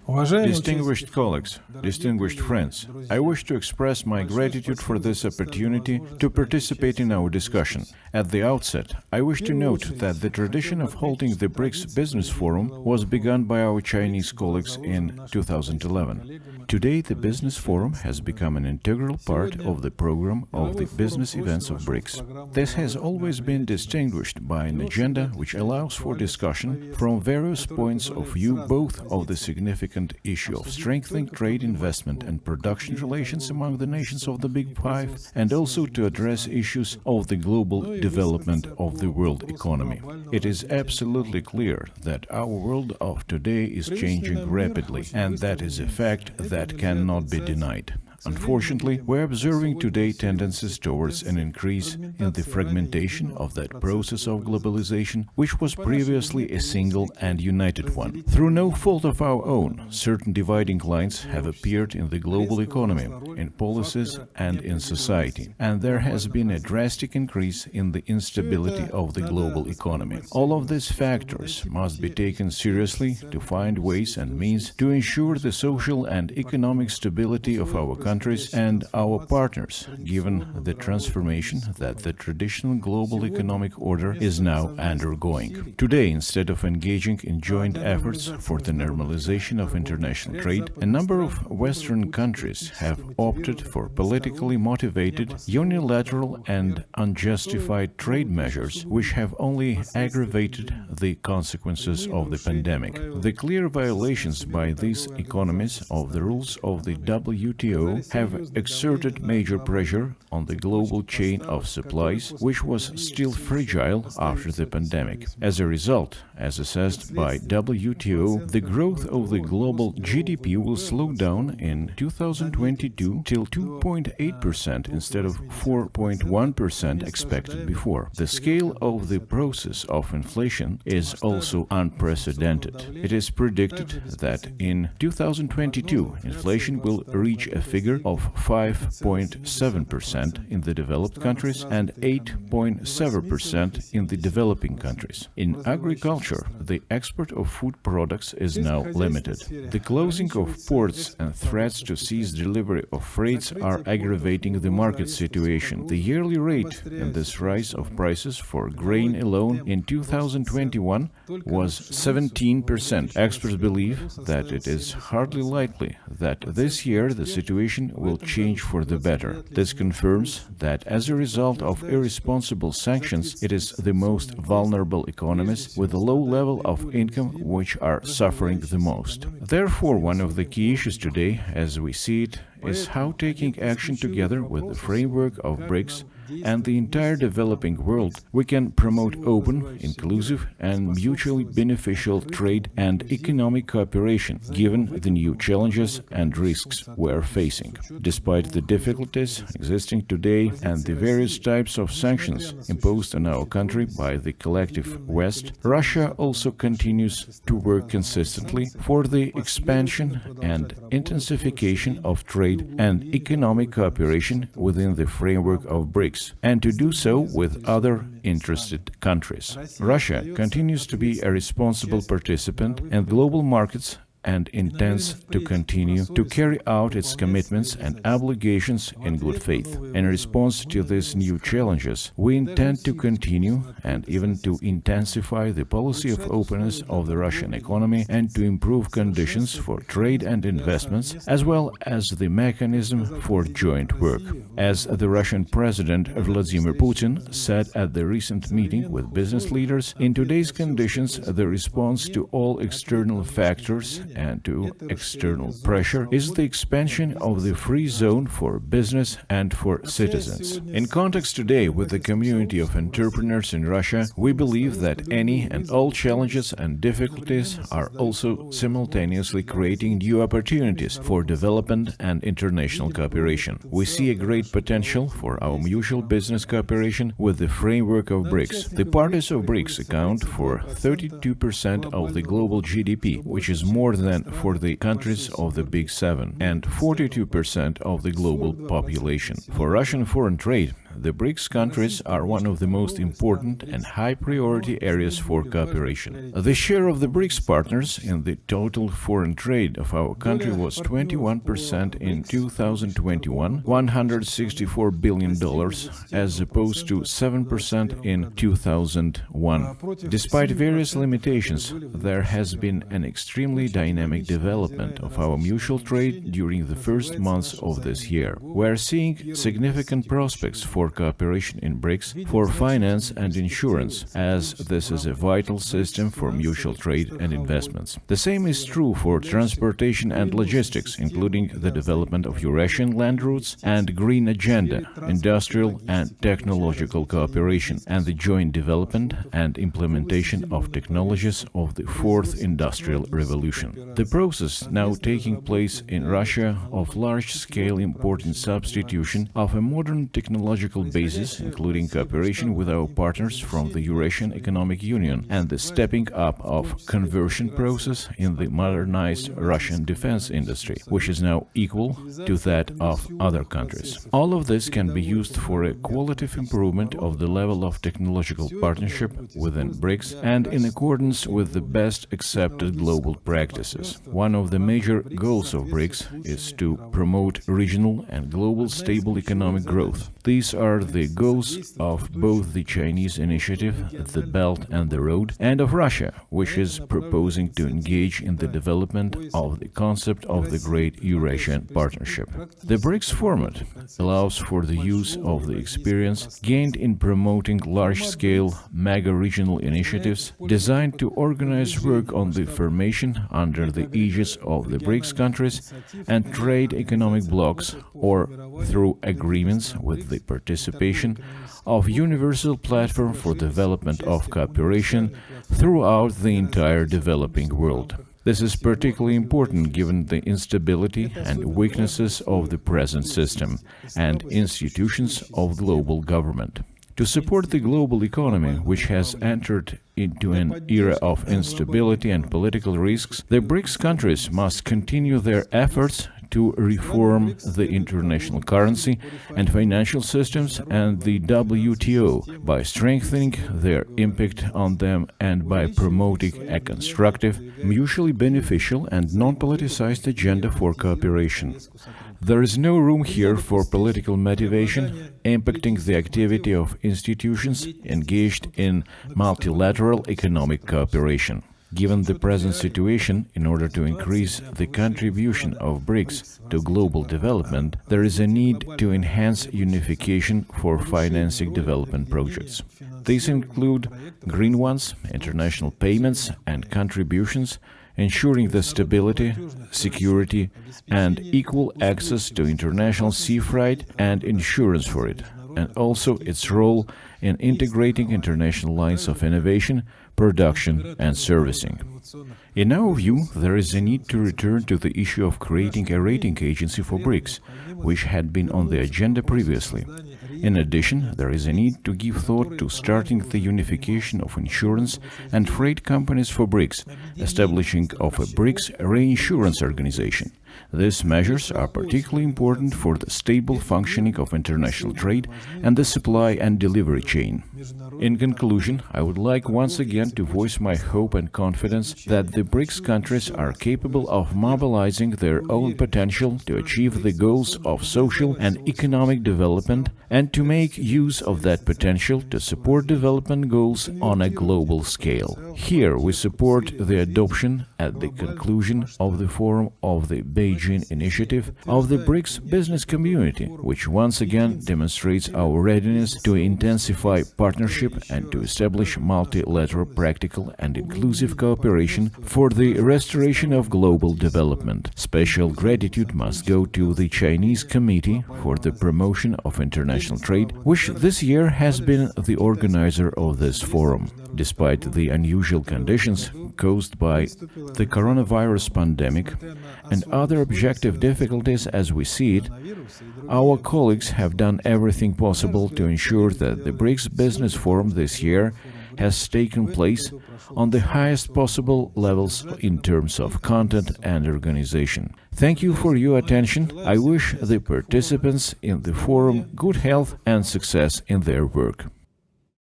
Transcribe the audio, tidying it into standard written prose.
Distinguished colleagues, distinguished friends, I wish to express my gratitude for this opportunity to participate in our discussion. At the outset, I wish to note that the tradition of holding the BRICS Business Forum was begun by our Chinese colleagues in 2011. Today, the Business Forum has become an integral part of the program of the business events of BRICS. This has always been distinguished by an agenda which allows for discussion from various points of view, both of the significant issue of strengthening trade, investment and production relations among the nations of the Big Five, and also to address issues of the global development of the world economy. It is absolutely clear that our world of today is changing rapidly, and that is a fact that cannot be denied. Unfortunately, we're observing today tendencies towards an increase in the fragmentation of that process of globalization, which was previously a single and united one. Through no fault of our own, certain dividing lines have appeared in the global economy, in policies and in society, and there has been a drastic increase in the instability of the global economy. All of these factors must be taken seriously to find ways and means to ensure the social and economic stability of our countries and our partners, given the transformation that the traditional global economic order is now undergoing. Today, instead of engaging in joint efforts for the normalization of international trade, a number of Western countries have opted for politically motivated, unilateral and unjustified trade measures, which have only aggravated the consequences of the pandemic. The clear violations by these economies of the rules of the WTO have exerted major pressure on the global chain of supplies, which was still fragile after the pandemic. As a result, as assessed by WTO, the growth of the global GDP will slow down in 2022 till 2.8% instead of 4.1% expected before. The scale of the process of inflation is also unprecedented. It is predicted that in 2022, inflation will reach a figure of 5.7% in the developed countries and 8.7% in the developing countries. In agriculture, the export of food products is now limited. The closing of ports and threats to cease delivery of freights are aggravating the market situation. The yearly rate in this rise of prices for grain alone in 2021 was 17%. Experts believe that it is hardly likely that this year the situation will change for the better. This confirms that as a result of irresponsible sanctions, it is the most vulnerable economies with a low level of income which are suffering the most. Therefore, one of the key issues today, as we see it, is how taking action together with the framework of BRICS and the entire developing world, we can promote open, inclusive and mutually beneficial trade and economic cooperation, given the new challenges and risks we are facing. Despite the difficulties existing today and the various types of sanctions imposed on our country by the collective West, Russia also continues to work consistently for the expansion and intensification of trade and economic cooperation within the framework of BRICS, and to do so with other interested countries. Russia continues to be a responsible participant in global markets and intends to continue to carry out its commitments and obligations in good faith. In response to these new challenges, we intend to continue and even to intensify the policy of openness of the Russian economy and to improve conditions for trade and investments, as well as the mechanism for joint work. As the Russian President Vladimir Putin said at the recent meeting with business leaders, in today's conditions, the response to all external factors and to external pressure is the expansion of the free zone for business and for citizens. In context today with the community of entrepreneurs in Russia, we believe that any and all challenges and difficulties are also simultaneously creating new opportunities for development and international cooperation. We see a great potential for our mutual business cooperation with the framework of BRICS. The parties of BRICS account for 32% of the global GDP, which is more than for the countries of the Big Seven, and 42% of the global population. For Russian foreign trade, the BRICS countries are one of the most important and high-priority areas for cooperation. The share of the BRICS partners in the total foreign trade of our country was 21% in 2021, $164 billion, as opposed to 7% in 2001. Despite various limitations, there has been an extremely dynamic development of our mutual trade during the first months of this year. We are seeing significant prospects for cooperation in BRICS for finance and insurance, as this is a vital system for mutual trade and investments. The same is true for transportation and logistics, including the development of Eurasian land routes and green agenda, industrial and technological cooperation, and the joint development and implementation of technologies of the fourth industrial revolution. The process now taking place in Russia of large-scale import and substitution of a modern technological basis, including cooperation with our partners from the Eurasian Economic Union and the stepping up of conversion process in the modernized Russian defense industry, which is now equal to that of other countries. All of this can be used for a qualitative improvement of the level of technological partnership within BRICS and in accordance with the best accepted global practices. One of the major goals of BRICS is to promote regional and global stable economic growth. These are the goals of both the Chinese initiative, the Belt and the Road, and of Russia, which is proposing to engage in the development of the concept of the Great Eurasian Partnership. The BRICS format allows for the use of the experience gained in promoting large-scale mega-regional initiatives designed to organize work on the formation under the aegis of the BRICS countries and trade economic blocs, or through agreements with the participation of universal platform for development of cooperation throughout the entire developing world. This is particularly important given the instability and weaknesses of the present system and institutions of global government. To support the global economy, which has entered into an era of instability and political risks, the BRICS countries must continue their efforts to reform the international currency and financial systems and the WTO by strengthening their impact on them and by promoting a constructive, mutually beneficial and non-politicized agenda for cooperation. There is no room here for political motivation impacting the activity of institutions engaged in multilateral economic cooperation. Given the present situation, in order to increase the contribution of BRICS to global development, there is a need to enhance unification for financing development projects. These include green ones, international payments and contributions, ensuring the stability, security, and equal access to international sea freight and insurance for it, and also its role in integrating international lines of innovation, production, and servicing. In our view, there is a need to return to the issue of creating a rating agency for BRICS, which had been on the agenda previously. In addition, there is a need to give thought to starting the unification of insurance and freight companies for BRICS, establishing of a BRICS reinsurance organization. These measures are particularly important for the stable functioning of international trade and the supply and delivery chain. In conclusion, I would like once again to voice my hope and confidence that the BRICS countries are capable of mobilizing their own potential to achieve the goals of social and economic development and to make use of that potential to support development goals on a global scale. Here we support the adoption at the conclusion of the Forum of the Beijing Initiative of the BRICS business community, which once again demonstrates our readiness to intensify partnership and to establish multilateral practical and inclusive cooperation for the restoration of global development. Special gratitude must go to the Chinese Committee for the Promotion of International Trade, which this year has been the organizer of this forum. Despite the unusual conditions caused by the coronavirus pandemic and other objective difficulties as we see it, our colleagues have done everything possible to ensure that the BRICS Business Forum this year has taken place on the highest possible levels in terms of content and organization. Thank you for your attention. I wish the participants in the forum good health and success in their work.